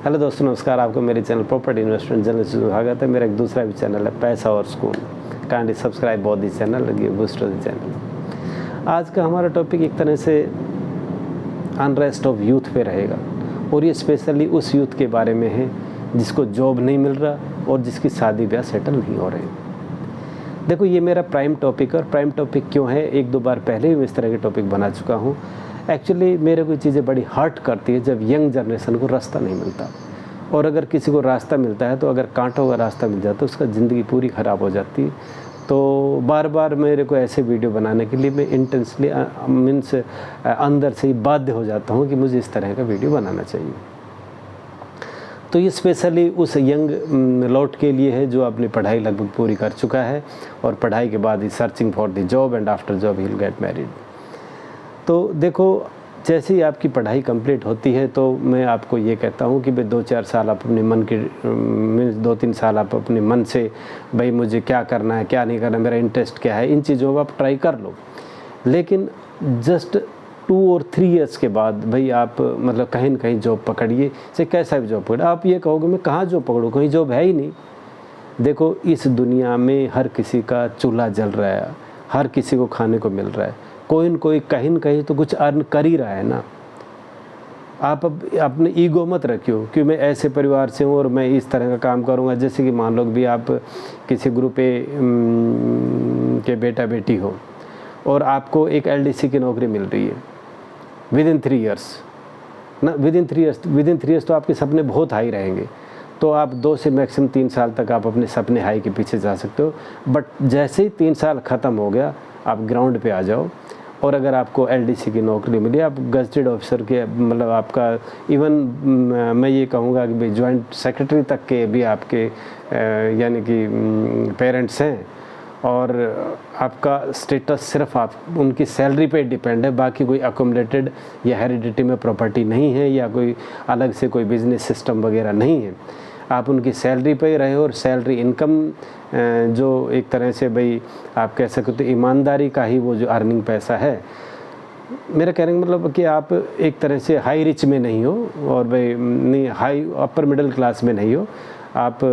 Hello दोस्तों, नमस्कार। आपको मेरे चैनल प्रॉपर्टी इन्वेस्टमेंट जर्नल से स्वागत है। मेरा एक दूसरा भी चैनल है पैसा और सुकून। Kindly subscribe both this channel, give boost to the channel. आज का हमारा टॉपिक एक तरह से अनरेस्ट ऑफ यूथ पे रहेगा, और ये स्पेशली उस यूथ के बारे में है जिसको जॉब नहीं मिल रहा और जिसकी शादी ब्याह सेटल नहीं हो रहे। देखो, ये मेरा प्राइम टॉपिक है। और प्राइम टॉपिक क्यों है, एक दो बार पहले भी मैं इस तरह के टॉपिक बना चुका हूँ। एक्चुअली मेरे को चीज़ें बड़ी हर्ट करती है जब यंग जनरेशन को रास्ता नहीं मिलता, और अगर किसी को रास्ता मिलता है तो अगर कांटों का रास्ता मिल जाता है तो उसका ज़िंदगी पूरी ख़राब हो जाती है। तो बार बार मेरे को ऐसे वीडियो बनाने के लिए मैं इंटेंसली मीन्स अंदर से ही बाध्य हो जाता हूँ कि मुझे इस तरह का वीडियो बनाना चाहिए। तो ये स्पेशली उस यंग लॉट के लिए है जो अपनी पढ़ाई लगभग पूरी कर चुका है, और पढ़ाई के बाद ही searching for the job, and after job he will get married. तो देखो, जैसे ही आपकी पढ़ाई कंप्लीट होती है तो मैं आपको ये कहता हूँ कि भाई 2-4 साल आप अपने मन के 2-3 साल आप अपने मन से भाई मुझे क्या करना है, क्या नहीं करना, मेरा इंटरेस्ट क्या है, इन चीज़ों को आप ट्राई कर लो। लेकिन जस्ट 2 और 3 ईयर्स के बाद भाई आप मतलब कहीं ना कहीं जॉब पकड़िए, चाहे कैसा भी जॉब पकड़े। आप ये कहोगे मैं कहाँ जॉब पकड़ूँ, कहीं जॉब है ही नहीं। देखो, इस दुनिया में हर किसी का चूल्हा जल रहा है, हर किसी को खाने को मिल रहा है, कोई न कोई कहीं न कहीं तो कुछ अर्न कर ही रहा है ना। आप अब अपने ईगो मत रखियो कि मैं ऐसे परिवार से हूँ और मैं इस तरह का काम करूँगा। जैसे कि मान लो भी आप किसी ग्रुप ए के बेटा बेटी हो और आपको एक एलडीसी की नौकरी मिल रही है विदिन 3 ईयर्स ना, विदिन 3 ईयर्स तो आपके सपने बहुत हाई रहेंगे। तो आप 2 से मैक्सिमम 3 साल तक आप अपने सपने हाई के पीछे जा सकते हो। बट जैसे ही 3 साल ख़त्म हो गया, आप ग्राउंड पे आ जाओ, और अगर आपको एलडीसी की नौकरी मिली, आप गजटेड ऑफिसर के मतलब आपका इवन मैं ये कहूँगा कि भाई जॉइंट सेक्रेटरी तक के भी आपके यानी कि पेरेंट्स हैं, और आपका स्टेटस सिर्फ आप उनकी सैलरी पे डिपेंड है, बाकी कोई अकोमोडेटेड या हेरिडिटी में प्रॉपर्टी नहीं है, या कोई अलग से कोई बिजनेस सिस्टम वगैरह नहीं है। आप उनकी सैलरी पे ही रहे हो, और सैलरी इनकम जो एक तरह से भाई आप कह सकते हो ईमानदारी का ही वो जो अर्निंग पैसा है। मेरा कहने का मतलब कि आप एक तरह से हाई रिच में नहीं हो, और भाई नहीं हाई अपर मिडिल क्लास में नहीं हो, आप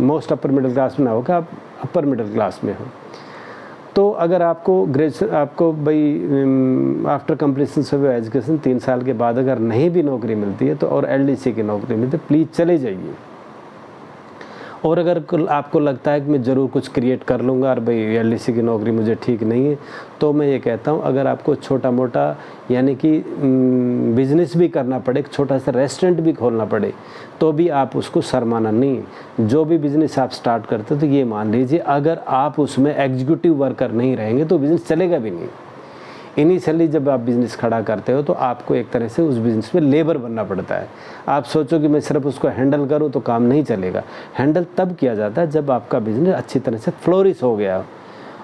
मोस्ट अपर मिडिल क्लास में ना होकर आप अपर मिडिल क्लास में हो। तो अगर आपको ग्रेजुएशन आपको भाई आफ्टर कंप्लीशन ऑफ एजुकेशन 3 साल के बाद अगर नहीं भी नौकरी मिलती है तो, और एलडीसी की नौकरी मिलती है, प्लीज़ चले जाइए। और अगर आपको लगता है कि मैं ज़रूर कुछ क्रिएट कर लूँगा और भाई एलडीसी की नौकरी मुझे ठीक नहीं है, तो मैं ये कहता हूँ अगर आपको छोटा मोटा यानी कि बिज़नेस भी करना पड़े, एक छोटा सा रेस्टोरेंट भी खोलना पड़े, तो भी आप उसको शर्माना नहीं। जो भी बिज़नेस आप स्टार्ट करते हो तो ये मान लीजिए अगर आप उसमें एग्जीक्यूटिव वर्कर नहीं रहेंगे तो बिज़नेस चलेगा भी नहीं। इनिशियली जब आप बिज़नेस खड़ा करते हो तो आपको एक तरह से उस बिज़नेस में लेबर बनना पड़ता है। आप सोचो कि मैं सिर्फ उसको हैंडल करूँ तो काम नहीं चलेगा। हैंडल तब किया जाता है जब आपका बिज़नेस अच्छी तरह से फ्लोरिश हो गया,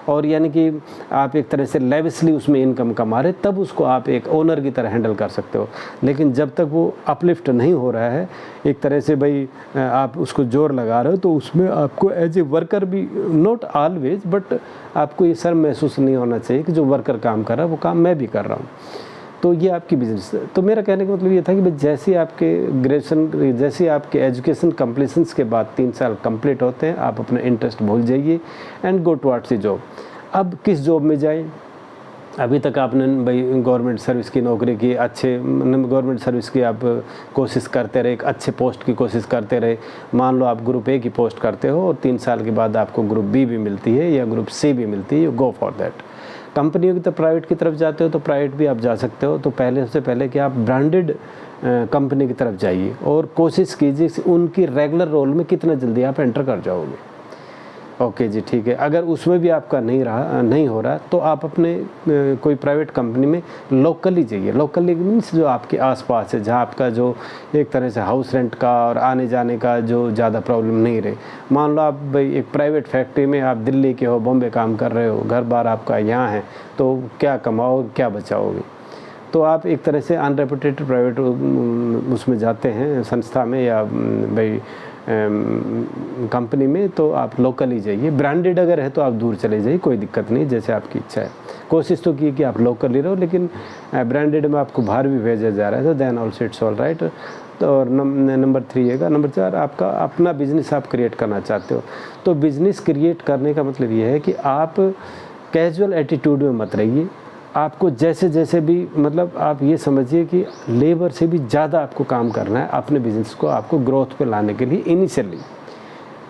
और यानी कि आप एक तरह से लेविशली उसमें इनकम कमा रहे, तब उसको आप एक ओनर की तरह हैंडल कर सकते हो। लेकिन जब तक वो अपलिफ्ट नहीं हो रहा है, एक तरह से भाई आप उसको जोर लगा रहे हो, तो उसमें आपको एज ए वर्कर भी, नॉट ऑलवेज, बट आपको ये शर्म महसूस नहीं होना चाहिए कि जो वर्कर काम कर रहा है वो काम मैं भी कर रहा हूँ। तो ये आपकी बिजनेस है। तो मेरा कहने का मतलब ये था कि भाई जैसे आपके ग्रेजुएशन, जैसे आपके एजुकेशन कंप्लीशंस के बाद 3 साल कंप्लीट होते हैं, आप अपना इंटरेस्ट भूल जाइए and go towards the job. अब किस जॉब में जाएं? अभी तक आपने भाई गवर्नमेंट सर्विस की नौकरी की, अच्छे गवर्नमेंट सर्विस की आप कोशिश करते रहे, एक अच्छे पोस्ट की कोशिश करते रहे। मान लो आप ग्रुप ए की पोस्ट करते हो और 3 साल के बाद आपको ग्रुप बी भी मिलती है या ग्रुप सी भी मिलती है, यू गो फॉर दैट। कंपनियों की तो प्राइवेट की तरफ जाते हो तो प्राइवेट भी आप जा सकते हो। तो पहले सबसे पहले कि आप ब्रांडेड कंपनी की तरफ जाइए और कोशिश कीजिए उनकी रेगुलर रोल में कितना जल्दी आप एंटर कर जाओगे। ओके जी, ठीक है। अगर उसमें भी आपका नहीं हो रहा तो आप अपने कोई प्राइवेट कंपनी में लोकली जाइए। लोकली मीन्स जो आपके आसपास है, जहाँ आपका जो एक तरह से हाउस रेंट का और आने जाने का जो ज़्यादा प्रॉब्लम नहीं रहे। मान लो आप भाई एक प्राइवेट फैक्ट्री में आप दिल्ली के हो, बॉम्बे काम कर रहे हो, घर बार आपका यहाँ है, तो क्या कमाओ क्या बचाओगे? तो आप एक तरह से अनरेपुटेड प्राइवेट उसमें जाते हैं, संस्था में या भाई कंपनी में, तो आप लोकल ही जाइए। ब्रांडेड अगर है तो आप दूर चले जाइए, कोई दिक्कत नहीं, जैसे आपकी इच्छा है। कोशिश तो की कि आप लोकल ही रहो, लेकिन ब्रांडेड में आपको बाहर भी भेजा जा रहा है तो then also it's all right. और नंबर 3 है, नंबर 4 आपका अपना बिजनेस आप क्रिएट करना चाहते हो। तो बिजनेस क्रिएट करने का मतलब ये है कि आप कैजुअल एटीट्यूड में मत रहिए। आपको जैसे जैसे भी मतलब आप ये समझिए कि लेबर से भी ज़्यादा आपको काम करना है अपने बिजनेस को आपको ग्रोथ पे लाने के लिए। इनिशियली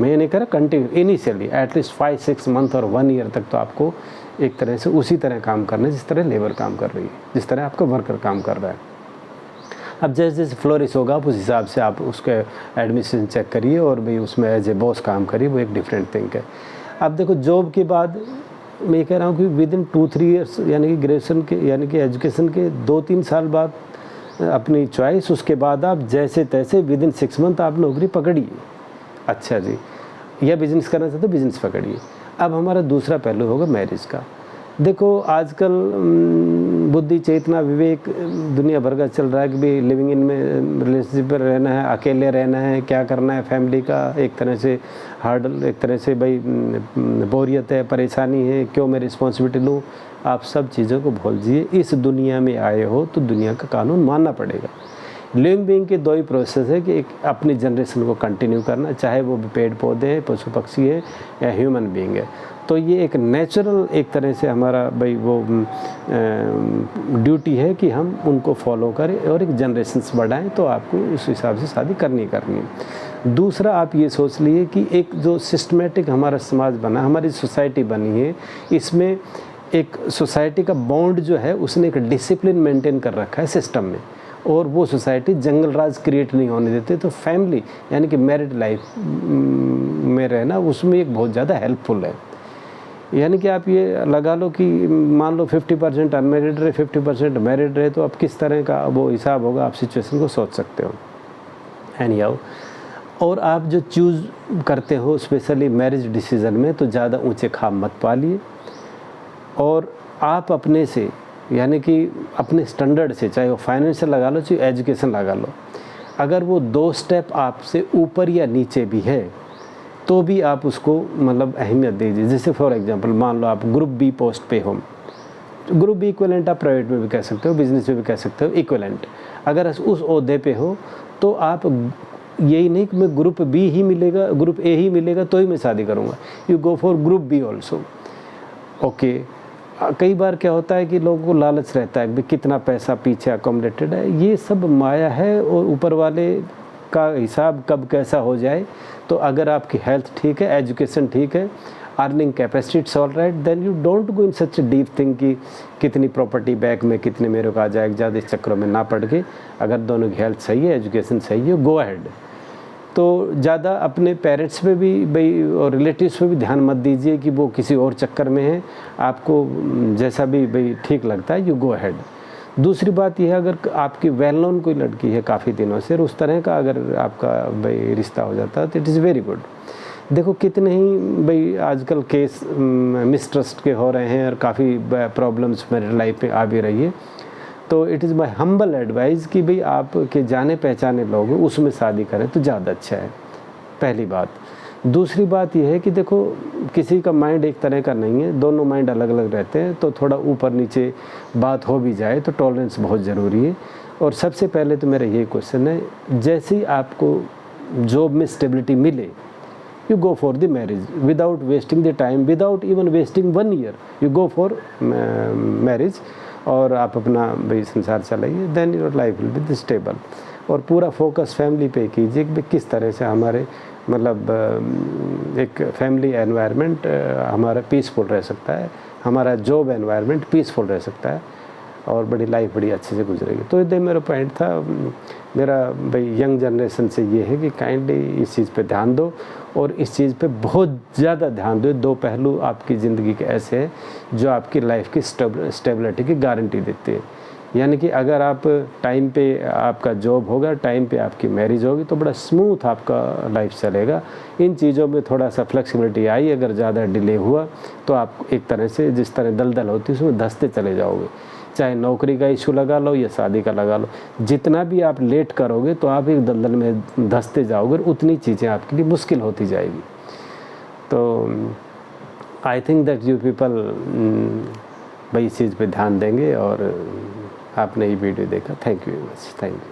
मैं ये नहीं कह रहा कंटिन्यू, इनिशियली एटलीस्ट 5-6 मंथ और 1 ईयर तक तो आपको एक तरह से उसी तरह काम करना है जिस तरह लेबर काम कर रही है, जिस तरह आपका वर्कर काम कर रहा है। अब जैसे जैसे फ्लोरिश होगा आप उस हिसाब से आप उसके एडमिशन चेक करिए और भाई उसमें एज ए बॉस काम करिए, वो एक डिफरेंट थिंग है। अब देखो जॉब के बाद मैं ये कह रहा हूँ कि विद इन 2-3 ईयर्स यानी कि ग्रेजुएशन के यानी कि एजुकेशन के 2-3 साल बाद अपनी चॉइस, उसके बाद आप जैसे तैसे विद इन 6 मंथ आप नौकरी पकड़िए। अच्छा जी, या बिज़नेस करना चाहते हो बिज़नेस पकड़िए। अब हमारा दूसरा पहलू होगा मैरिज का। देखो आजकल बुद्धि चेतना विवेक दुनिया भर का चल रहा है कि भाई लिविंग इन में रिलेशनशिप पर रहना है, अकेले रहना है, क्या करना है, फैमिली का एक तरह से हार्डल, एक तरह से भाई बोरियत है, परेशानी है, क्यों मैं रिस्पॉन्सिबिलिटी लूँ। आप सब चीज़ों को भूल जाइए। इस दुनिया में आए हो तो दुनिया का कानून मानना पड़ेगा। लिविंग बीइंग के 2 ही प्रोसेस है कि एक अपनी जनरेशन को कंटिन्यू करना, चाहे वो पेड़ पौधे हैं, पशु पक्षी है या ह्यूमन बीइंग है। तो ये एक नेचुरल एक तरह से हमारा भाई वो ड्यूटी है कि हम उनको फॉलो करें और एक जनरेशन्स बढ़ाएं। तो आपको उस हिसाब से शादी करनी है। दूसरा आप ये सोच लिए कि एक जो सिस्टमेटिक हमारा समाज बना, हमारी सोसाइटी बनी है, इसमें एक सोसाइटी का बॉन्ड जो है उसने एक डिसिप्लिन मेंटेन कर रखा है सिस्टम में, और वो सोसाइटी जंगल राज क्रिएट नहीं होने देते। तो फैमिली यानी कि मैरिड लाइफ में रहना उसमें एक बहुत ज़्यादा हेल्पफुल है। यानी कि आप ये लगा लो कि मान लो 50% अनमेरिड रहे, 50% मैरिड रहे, तो अब किस तरह का वो हिसाब होगा, आप सिचुएशन को सोच सकते हो। एनीहाउ, और आप जो चूज़ करते हो स्पेशली मैरिज डिसीज़न में, तो ज़्यादा ऊंचे ख्वाब मत पालिए, और आप अपने से यानी कि अपने स्टैंडर्ड से, चाहे वो फाइनेंशियल लगा लो चाहे एजुकेशन लगा लो, अगर वो 2 स्टेप आपसे ऊपर या नीचे भी है तो भी आप उसको मतलब अहमियत दीजिए। जैसे फॉर एग्जांपल मान लो आप ग्रुप बी पोस्ट पे हो, ग्रुप बी इक्विवेलेंट आप प्राइवेट में भी कह सकते हो, बिजनेस में भी कह सकते हो इक्विवेलेंट। अगर उस ओहदे पे हो तो आप यही नहीं कि मैं ग्रुप बी ही मिलेगा, ग्रुप ए ही मिलेगा तो ही मैं शादी करूँगा, you go for group B also. Okay, कई बार क्या होता है कि लोगों को लालच रहता है कि कितना पैसा पीछे अकोमोडेटेड है, ये सब माया है और ऊपर वाले का हिसाब कब कैसा हो जाए। तो अगर आपकी हेल्थ ठीक है, एजुकेशन ठीक है, earning capacity it's all right, then you don't go in such a deep thing कि कितनी प्रॉपर्टी बैक में कितने मेरे को आ जाएगा, ज़्यादा इस चक्करों में ना पड़ के अगर दोनों की हेल्थ सही है, एजुकेशन सही है, गो अहेड। तो ज़्यादा अपने पेरेंट्स पे भी भाई और रिलेटिव्स पे भी ध्यान मत दीजिए कि वो किसी और चक्कर में है, आपको जैसा भी भाई ठीक लगता है यू गो अहेड। दूसरी बात यह है, अगर आपकी वेल नोन कोई लड़की है काफ़ी दिनों से, उस तरह का अगर आपका भाई रिश्ता हो जाता है तो इट इज़ वेरी गुड। देखो कितने ही भाई आजकल केस मिसट्रस्ट के हो रहे हैं और काफ़ी प्रॉब्लम्स मेरे लाइफ में आ भी रही है। तो it is my humble advice कि भाई आपके जाने पहचाने लोग हैं उसमें शादी करें तो ज़्यादा अच्छा है, पहली बात। दूसरी बात यह है कि देखो किसी का माइंड एक तरह का नहीं है, दोनों माइंड अलग अलग रहते हैं, तो थोड़ा ऊपर नीचे बात हो भी जाए तो टॉलरेंस बहुत ज़रूरी है। और सबसे पहले तो मेरा यही क्वेश्चन है, जैसे ही आपको जॉब में स्टेबिलिटी मिले you go for the marriage without wasting the time, without even wasting 1 year, you go for marriage और आप अपना भाई संसार चलाइए, then your life will be stable। और पूरा फोकस फैमिली पे कीजिए कि किस तरह से हमारे मतलब एक फैमिली एनवायरनमेंट हमारा पीसफुल रह सकता है, हमारा जॉब एनवायरनमेंट पीसफुल रह सकता है और बड़ी लाइफ बड़ी अच्छे से गुजरेगी। तो ये मेरा पॉइंट था मेरा भाई यंग जनरेशन से ये है कि काइंडली इस चीज़ पे ध्यान दो और इस चीज़ पे बहुत ज़्यादा ध्यान दो। 2 पहलू आपकी ज़िंदगी के ऐसे हैं जो आपकी लाइफ की स्टेबिलिटी की गारंटी देते हैं। यानी कि अगर आप टाइम पे आपका जॉब होगा, टाइम पे आपकी मैरिज होगी तो बड़ा स्मूथ आपका लाइफ चलेगा। इन चीज़ों में थोड़ा सा फ्लेक्सिबिलिटी आई, अगर ज़्यादा डिले हुआ तो आप एक तरह से जिस तरह दलदल होती है उसमें धंसते चले जाओगे। चाहे नौकरी का इशू लगा लो या शादी का लगा लो, जितना भी आप लेट करोगे तो आप एक दलदल में धंसते जाओगे, उतनी चीज़ें आपके लिए मुश्किल होती जाएगी। तो I think that you people भाई इस चीज़ पे ध्यान देंगे और आपने ये वीडियो देखा। Thank you very much. Thank you.